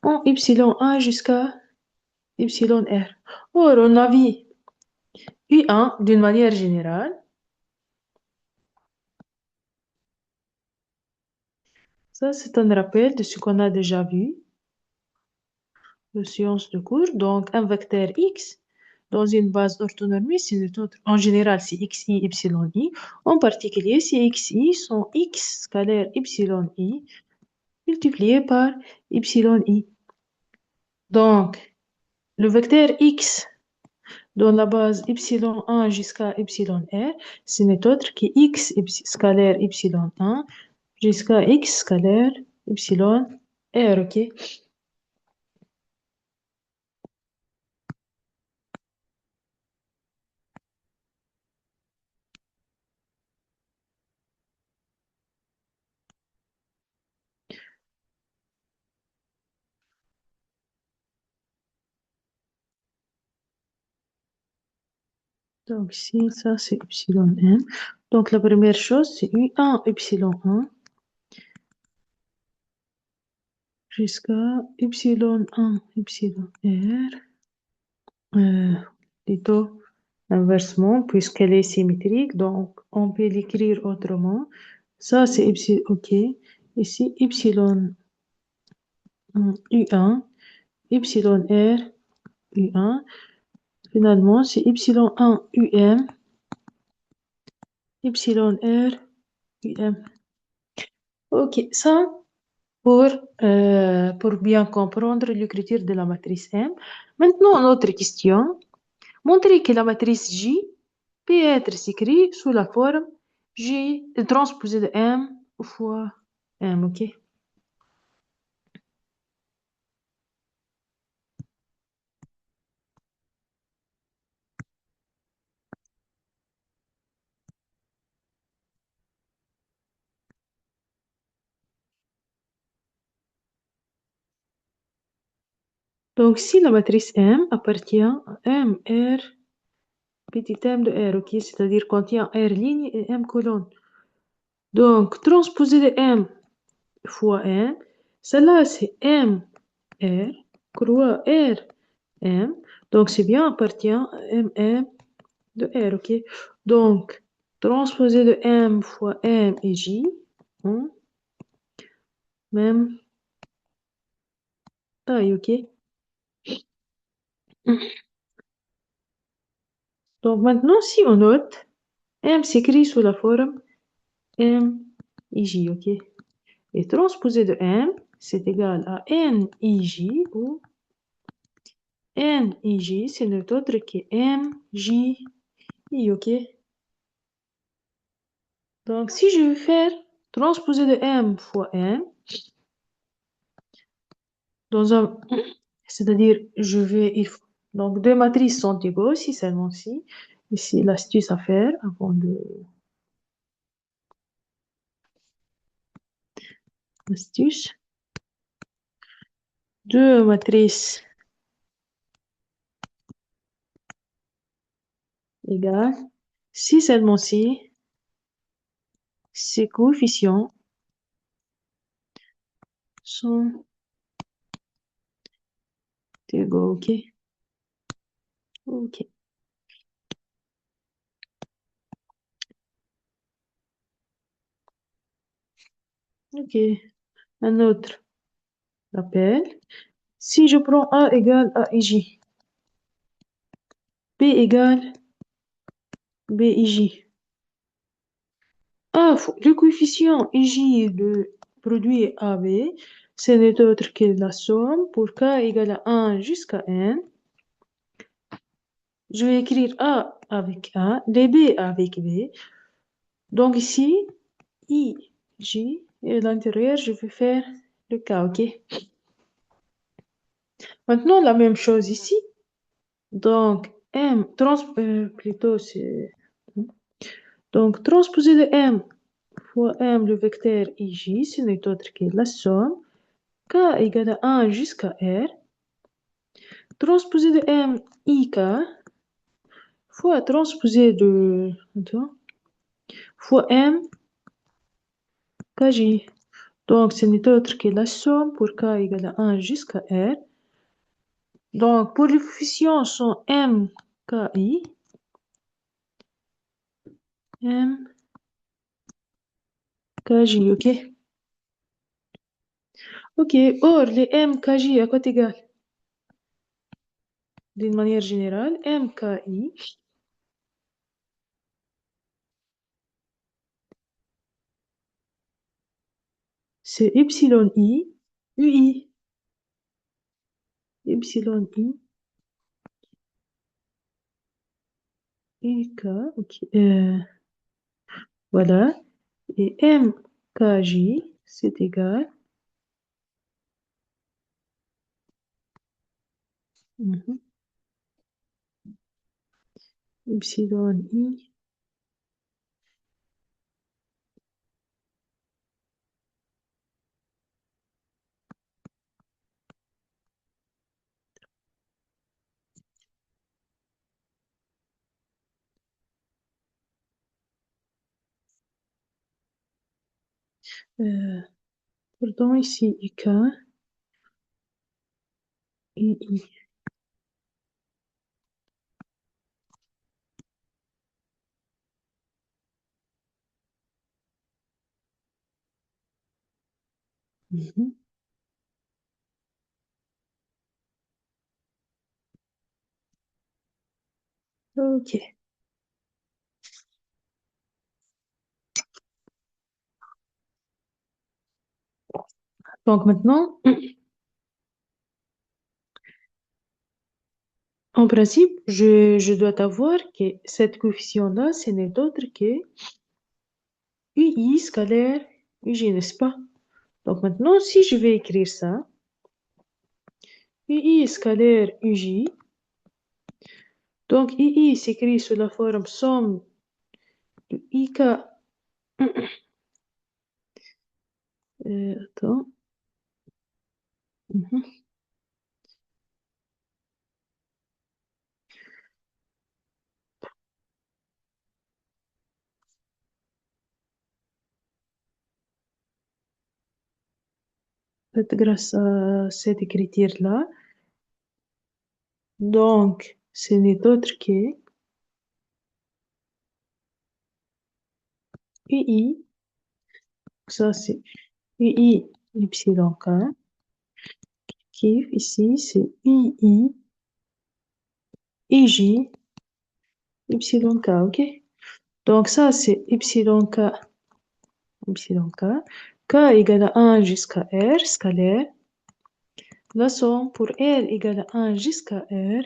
en y1 jusqu'à yr. Or, on a vu U1 d'une manière générale. Ça, c'est un rappel de ce qu'on a déjà vu de séance de cours. Donc, un vecteur X dans une base orthonormée, c'est en général, c'est xi, yi. En particulier, si xi sont x scalaire yi multiplié par yi. Donc, le vecteur x dans la base y1 jusqu'à yr, ce n'est autre que x scalaire y1 jusqu'à x scalaire yr, ok? Donc ici, ça c'est y1. Donc la première chose, c'est u1 y1 jusqu'à y1 yr. Plutôt inversement, puisqu'elle est symétrique, donc on peut l'écrire autrement. Ça c'est ok. Ici, y1 u1, yr u1. Finalement, c'est y1 um, yr um. Ok, ça pour bien comprendre l'écriture de la matrice M. Maintenant, une autre question. Montrer que la matrice J peut être écrite sous la forme J transposé de M fois M, ok? Donc, si la matrice M appartient à M, R, petit m de R, ok? C'est-à-dire contient R ligne et M colonne. Donc, transposé de M fois M, celle-là, c'est M, R, croix R, M. Donc, c'est bien appartient à M, M de R, ok? Donc, transposé de M fois M et J, hein, même taille, ok? Donc, maintenant, si on note, M s'écrit sous la forme M et J, ok? Et transposé de M, c'est égal à N I J ou N I J, c'est notre autre que M J I, ok? Donc, si je veux faire transposé de M fois M, dans un, c'est-à-dire, donc deux matrices sont égaux, si seulement si. Ici, l'astuce à faire avant de, l'astuce. Deux matrices égales, si seulement si, ces coefficients sont égaux, ok? Ok. Ok. Un autre rappel. Si je prends A égale A et J, B égale B et J. Le coefficient IJ de produit AB, ce n'est autre que la somme pour K égale à 1 jusqu'à N. Je vais écrire A avec A, les B avec B. Donc ici, I, J, et à l'intérieur, je vais faire le K, ok? Maintenant, la même chose ici. Donc, plutôt c'est... Donc, transposé de M fois M, le vecteur IJ, ce n'est autre que la somme. K égale à 1 jusqu'à R. Transposé de M, IK, fois transposé de... Attends, fois M, KJ. Donc, ce n'est autre que la somme pour k égale à 1 jusqu'à r. Donc, pour les coefficients sont m, k, i, m, k, j, ok? Ok, or les m, k, j à quoi égal? D'une manière générale, m, k, i, c'est epsilon i, ui, epsilon i, k, ok. Voilà. Et m, k, j, c'est égal. Mhm. Epsilon i, pardon, ici, ik, i. Mhm. Ok. Donc maintenant, en principe, je dois avoir que cette coefficient-là, ce n'est autre que ui scalaire uj, n'est-ce pas? Donc maintenant, si je vais écrire ça, ui scalaire uj, donc ui s'écrit sous la forme somme de ik. Attends. Mhm. Peut-être grâce à cette écriture-là. Donc, ce n'est autre que ui, ça c'est ui epsilon k, qui ici c'est ui ij epsilon k, ok? Donc ça c'est epsilon k égale à 1 jusqu'à r, scalaire. La somme pour r égale à 1 jusqu'à r,